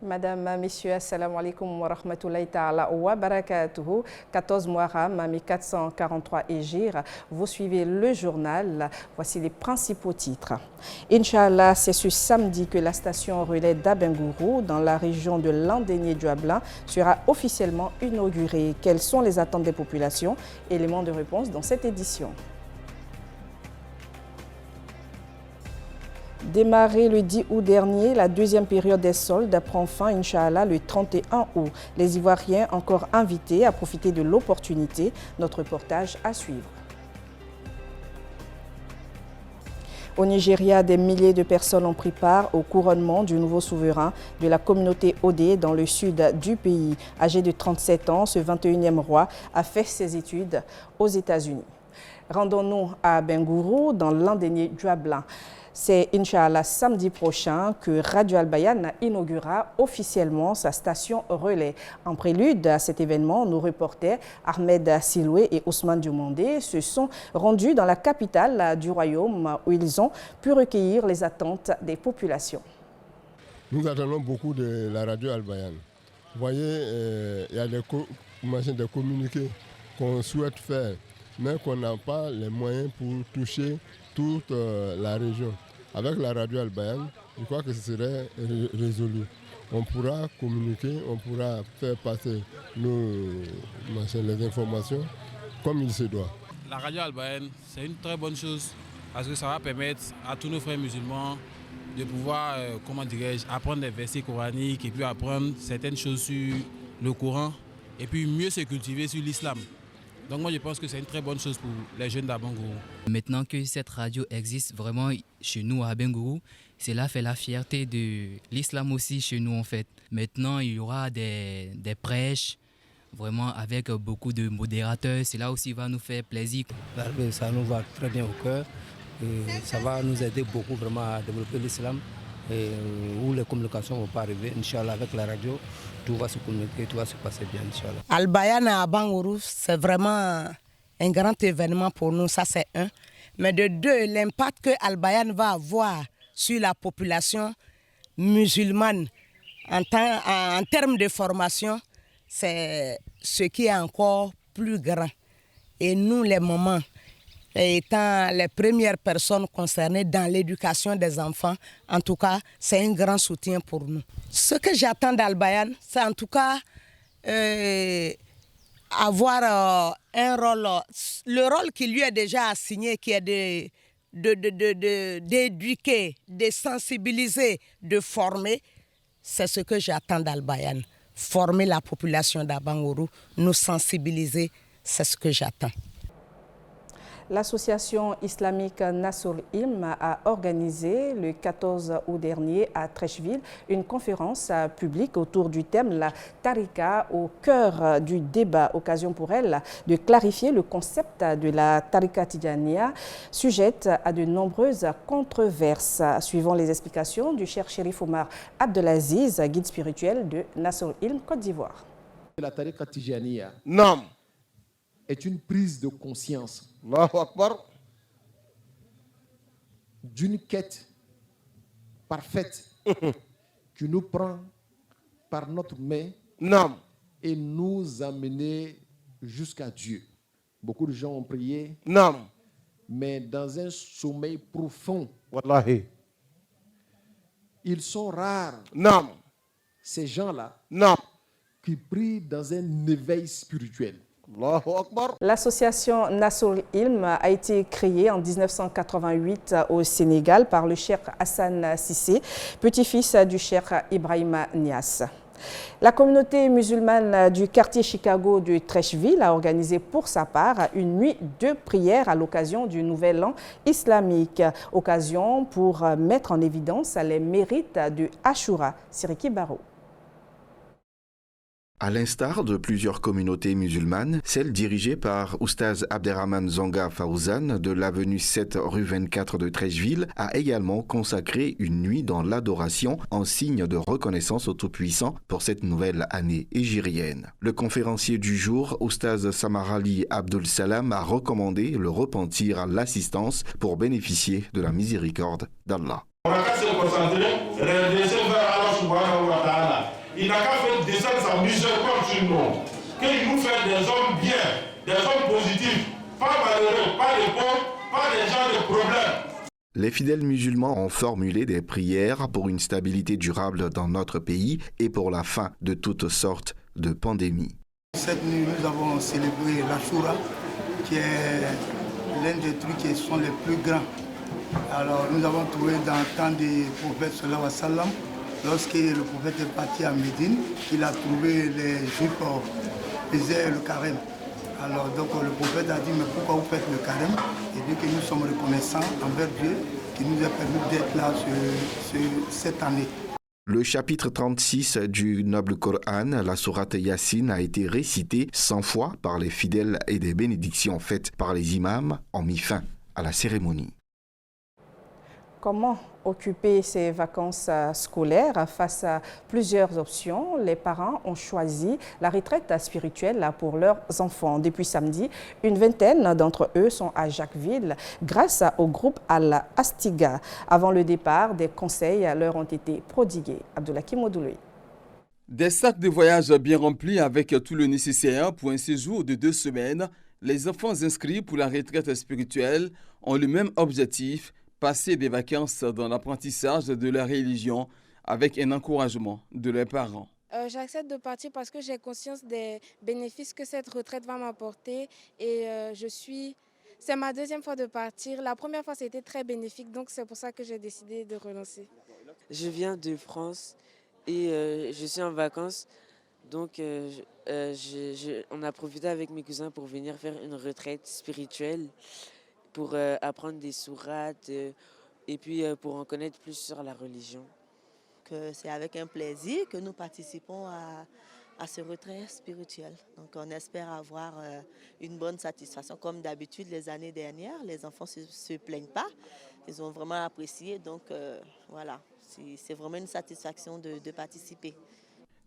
Madame, Messieurs, assalamu alaikum wa rahmatullahi ta'ala wa barakatuhu. 14 Muharram, 1443 Hégire. Vous suivez le journal. Voici les principaux titres. Inch'Allah, c'est ce samedi que la station relais d'Abengourou, dans la région de Landénié-Douablin, sera officiellement inaugurée. Quelles sont les attentes des populations? Éléments de réponse dans cette édition. Démarré le 10 août dernier, la deuxième période des soldes prend fin, Inch'Allah, le 31 août. Les Ivoiriens encore invités à profiter de l'opportunité. Notre reportage à suivre. Au Nigeria, des milliers de personnes ont pris part au couronnement du nouveau souverain de la communauté Odé dans le sud du pays. Âgé de 37 ans, ce 21e roi a fait ses études aux États-Unis. Rendons-nous à Bengourou, dans Landénié-Douablin. C'est Inch'Allah samedi prochain que Radio Al-Bayan inaugurera officiellement sa station relais. En prélude à cet événement, nos reporters Ahmed Siloué et Ousmane Diomandé se sont rendus dans la capitale du royaume où ils ont pu recueillir les attentes des populations. Nous attendons beaucoup de la Radio Al-Bayan. Vous voyez, il y a des communiqués qu'on souhaite faire, mais qu'on n'a pas les moyens pour toucher toute la région. Avec la radio Al-Bayan, je crois que ce serait résolu. On pourra communiquer, on pourra faire passer les informations comme il se doit. La radio Al-Bayan, c'est une très bonne chose parce que ça va permettre à tous nos frères musulmans de pouvoir, apprendre des versets coraniques et puis apprendre certaines choses sur le Coran et puis mieux se cultiver sur l'islam. Donc moi je pense que c'est une très bonne chose pour les jeunes d'Abengourou. Maintenant que cette radio existe vraiment chez nous à Abengourou, cela fait la fierté de l'islam aussi chez nous en fait. Maintenant il y aura des prêches vraiment avec beaucoup de modérateurs, cela aussi va nous faire plaisir. Ça nous va très bien au cœur et ça va nous aider beaucoup vraiment à développer l'islam. Et où les communications ne vont pas arriver, Inch'Allah, avec la radio, tout va se communiquer, tout va se passer bien, Inch'Allah. Al-Bayan à Abengourou, c'est vraiment un grand événement pour nous, ça c'est un. Mais de deux, l'impact que Al-Bayan va avoir sur la population musulmane en termes de formation, c'est ce qui est encore plus grand. Et nous, les mamans, étant les premières personnes concernées dans l'éducation des enfants, en tout cas, c'est un grand soutien pour nous. Ce que j'attends d'Al-Bayan, c'est en tout cas avoir un rôle, le rôle qui lui est déjà assigné, qui est d'éduquer, de sensibiliser, de former. C'est ce que j'attends d'Al-Bayan. Former la population d'Abengourou, nous sensibiliser, c'est ce que j'attends. L'association islamique Nasr Ilm a organisé le 14 août dernier à Treichville une conférence publique autour du thème la Tarika au cœur du débat. Occasion pour elle de clarifier le concept de la Tarika Tidjaniya, sujette à de nombreuses controverses. Suivant les explications du cher Chérif Omar Abdelaziz, guide spirituel de Nasr Ilm Côte d'Ivoire. La Tarika Tidjaniya Non. est une prise de conscience Allahu Akbar. d'une quête parfaite qui nous prend par notre main Non. et nous amener jusqu'à Dieu. Beaucoup de gens ont prié, Non. mais dans un sommeil profond. Wallahi. Ils sont rares, Non. ces gens-là, Non. qui prient dans un éveil spirituel. Allahu Akbar. L'association Nasr Ilm a été créée en 1988 au Sénégal par le cheikh Hassan Sissé, petit-fils du cheikh Ibrahima Niass. La communauté musulmane du quartier Chicago de Treichville a organisé pour sa part une nuit de prière à l'occasion du Nouvel An islamique. Occasion pour mettre en évidence les mérites de Ashura. Siriki Baro. À l'instar de plusieurs communautés musulmanes, celle dirigée par Oustaz Abderrahman Zonga Faouzan de l'avenue 7 rue 24 de Treichville a également consacré une nuit dans l'adoration en signe de reconnaissance au Tout-Puissant pour cette nouvelle année hégirienne. Le conférencier du jour, Oustaz Samarali Abdul Salam, a recommandé le repentir à l'assistance pour bénéficier de la miséricorde d'Allah. On va se concentrer, redresser vers Allah subhanahu wa ta'ala. sa miséricorde sur nous, qu'il nous fait des hommes bien, des hommes positifs, pas malheureux, pas des pauvres, pas des gens de problème. Les fidèles musulmans ont formulé des prières pour une stabilité durable dans notre pays et pour la fin de toutes sortes de pandémies. Cette nuit, nous avons célébré l'Ashura, qui est l'un des trucs qui sont les plus grands. Alors, nous avons trouvé dans le temps du prophète sallallahu alayhi wa sallam, lorsque le prophète est parti à Médine, il a trouvé les Juifs faisaient le carême. Alors donc le prophète a dit, mais pourquoi vous faites le carême? Et dit que nous sommes reconnaissants envers Dieu qui nous a permis d'être là cette année. Le chapitre 36 du noble Coran, la sourate Yassine, a été récité 100 fois par les fidèles et des bénédictions faites par les imams ont mis fin à la cérémonie. Comment occuper ces vacances scolaires? Face à plusieurs options, les parents ont choisi la retraite spirituelle pour leurs enfants. Depuis samedi, une vingtaine d'entre eux sont à Jacquesville grâce au groupe Al-Astiga. Avant le départ, des conseils leur ont été prodigués. Abdoulakim Odouloui. Des sacs de voyage bien remplis avec tout le nécessaire pour un séjour de 2 semaines, les enfants inscrits pour la retraite spirituelle ont le même objectif: passer des vacances dans l'apprentissage de la religion avec un encouragement de leurs parents. J'accepte de partir parce que j'ai conscience des bénéfices que cette retraite va m'apporter et c'est ma deuxième fois de partir. La première fois, c'était très bénéfique, donc c'est pour ça que j'ai décidé de relancer. Je viens de France et je suis en vacances, donc on a profité avec mes cousins pour venir faire une retraite spirituelle, pour apprendre des sourates et puis pour en connaître plus sur la religion. C'est avec un plaisir que nous participons à ce retrait spirituel. Donc on espère avoir une bonne satisfaction. Comme d'habitude les années dernières, les enfants ne se plaignent pas. Ils ont vraiment apprécié. Donc voilà, c'est vraiment une satisfaction de participer.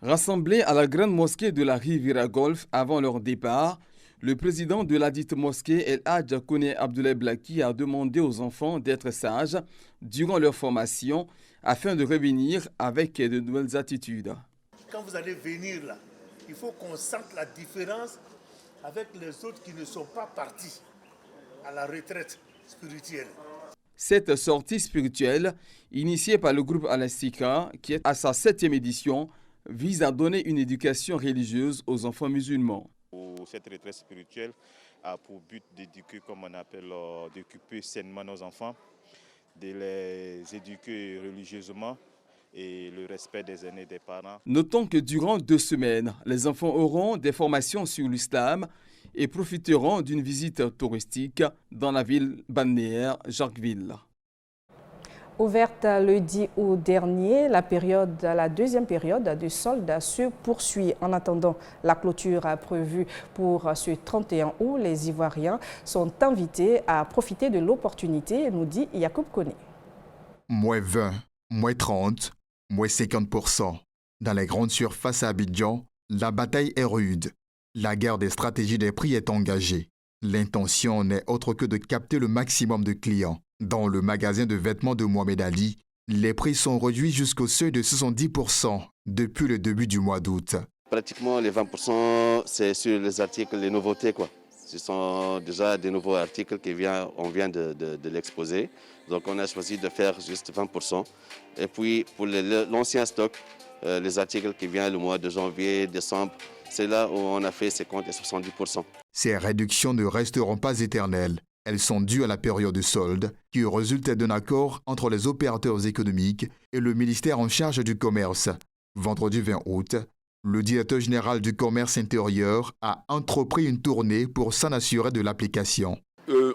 Rassemblés à la grande mosquée de la Riviera Golf avant leur départ, le président de la dite mosquée, El Hadj Kone Abdoulaye Blaki, a demandé aux enfants d'être sages durant leur formation afin de revenir avec de nouvelles attitudes. Quand vous allez venir là, il faut qu'on sente la différence avec les autres qui ne sont pas partis à la retraite spirituelle. Cette sortie spirituelle, initiée par le groupe Al-Astiga, qui est à sa 7e édition, vise à donner une éducation religieuse aux enfants musulmans. Cette retraite spirituelle a pour but d'éduquer, comme on appelle, d'occuper sainement nos enfants, de les éduquer religieusement et le respect des aînés des parents. Notons que durant 2 semaines, les enfants auront des formations sur l'islam et profiteront d'une visite touristique dans la ville balnéaire Jacquesville. Ouverte le 10 août dernier, la deuxième période de solde se poursuit. En attendant la clôture prévue pour ce 31 août, les Ivoiriens sont invités à profiter de l'opportunité, nous dit Yacoub Koné. Moins 20, moins 30, moins 50%. Dans les grandes surfaces à Abidjan, la bataille est rude. La guerre des stratégies des prix est engagée. L'intention n'est autre que de capter le maximum de clients. Dans le magasin de vêtements de Mohamed Ali, les prix sont réduits jusqu'au seuil de 70% depuis le début du mois d'août. Pratiquement les 20%, c'est sur les articles, les nouveautés, quoi. Ce sont déjà des nouveaux articles on vient de l'exposer. Donc on a choisi de faire juste 20%. Et puis pour l'ancien stock, les articles qui viennent le mois de janvier, décembre, c'est là où on a fait 50 et 70%. Ces réductions ne resteront pas éternelles. Elles sont dues à la période de solde qui résulte d'un accord entre les opérateurs économiques et le ministère en charge du commerce. Vendredi 20 août, le directeur général du commerce intérieur a entrepris une tournée pour s'en assurer de l'application.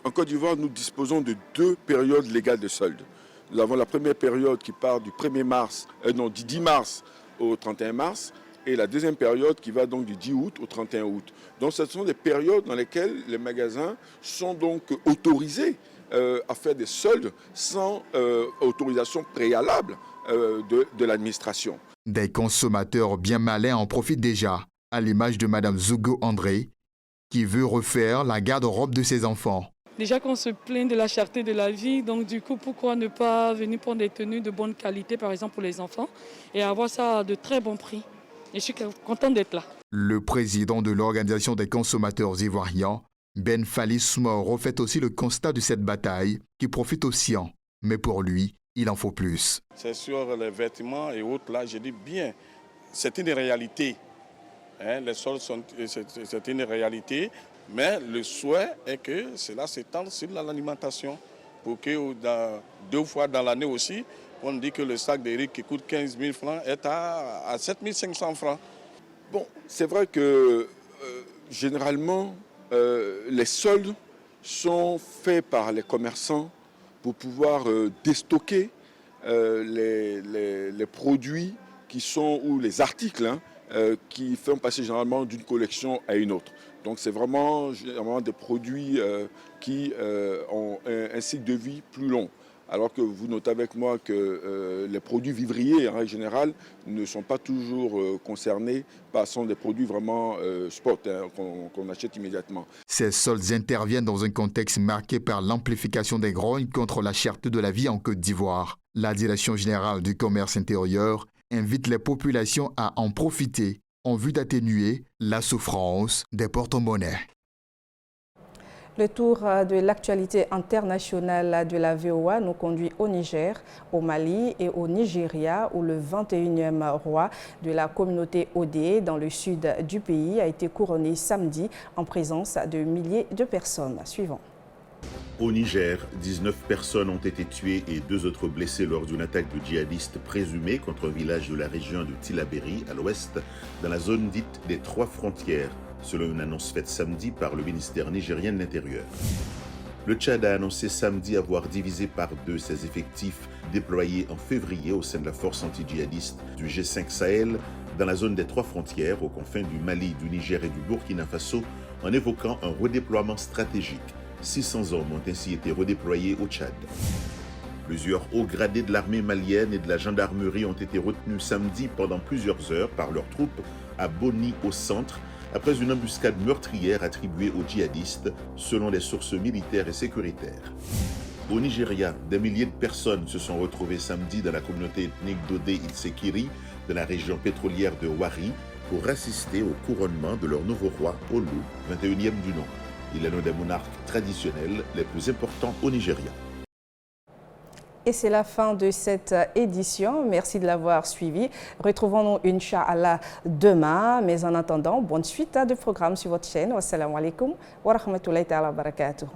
En Côte d'Ivoire, nous disposons de 2 périodes légales de solde. Nous avons la première période qui part du 10 mars au 31 mars. Et la deuxième période qui va donc du 10 août au 31 août. Donc ce sont des périodes dans lesquelles les magasins sont donc autorisés à faire des soldes sans autorisation préalable de l'administration. Des consommateurs bien malins en profitent déjà, à l'image de Mme Zougo André, qui veut refaire la garde-robe de ses enfants. Déjà qu'on se plaint de la cherté de la vie, donc du coup pourquoi ne pas venir prendre des tenues de bonne qualité par exemple pour les enfants et avoir ça à de très bons prix. Je suis contente d'être là. Le président de l'Organisation des consommateurs ivoiriens, Ben Fally Soumao, refait aussi le constat de cette bataille qui profite aux siens. Mais pour lui, il en faut plus. C'est sur les vêtements et autres, là, je dis bien, c'est une réalité. Les soldes, c'est une réalité. Mais le souhait est que cela s'étende sur l'alimentation. Pour que 2 fois dans l'année aussi, on dit que le sac de riz qui coûte 15 000 francs est à 7 500 francs. Bon, c'est vrai que généralement, les soldes sont faits par les commerçants pour pouvoir déstocker les produits qui sont, ou les articles qui font passer généralement d'une collection à une autre. Donc c'est vraiment des produits qui ont un cycle de vie plus long. Alors que vous notez avec moi que les produits vivriers, en règle générale, ne sont pas toujours concernés, sont des produits vraiment spot qu'on achète immédiatement. Ces soldes interviennent dans un contexte marqué par l'amplification des grognes contre la cherté de la vie en Côte d'Ivoire. La Direction générale du commerce intérieur invite les populations à en profiter en vue d'atténuer la souffrance des porte-monnaies. Le tour de l'actualité internationale de la VOA nous conduit au Niger, au Mali et au Nigeria, où le 21e roi de la communauté Odé dans le sud du pays a été couronné samedi en présence de milliers de personnes. Suivant. Au Niger, 19 personnes ont été tuées et 2 autres blessées lors d'une attaque de djihadistes présumés contre un village de la région de Tillabéri, à l'ouest, dans la zone dite des 3 frontières, selon une annonce faite samedi par le ministère nigérien de l'Intérieur. Le Tchad a annoncé samedi avoir divisé par 2 ses effectifs déployés en février au sein de la force anti-djihadiste du G5 Sahel dans la zone des 3 frontières aux confins du Mali, du Niger et du Burkina Faso en évoquant un redéploiement stratégique. 600 hommes ont ainsi été redéployés au Tchad. Plusieurs hauts gradés de l'armée malienne et de la gendarmerie ont été retenus samedi pendant plusieurs heures par leurs troupes à Boni au centre, après une embuscade meurtrière attribuée aux djihadistes, selon les sources militaires et sécuritaires. Au Nigeria, des milliers de personnes se sont retrouvées samedi dans la communauté ethnique d'Odé Itsekiri, de la région pétrolière de Wari, pour assister au couronnement de leur nouveau roi, Olu, 21e du nom. Il est l'un des monarques traditionnels les plus importants au Nigeria. Et c'est la fin de cette édition. Merci de l'avoir suivi. Retrouvons-nous, Inch'Allah, demain. Mais en attendant, bonne suite de programmes sur votre chaîne. Wassalamu alaikum wa rahmatullahi wa barakatuh.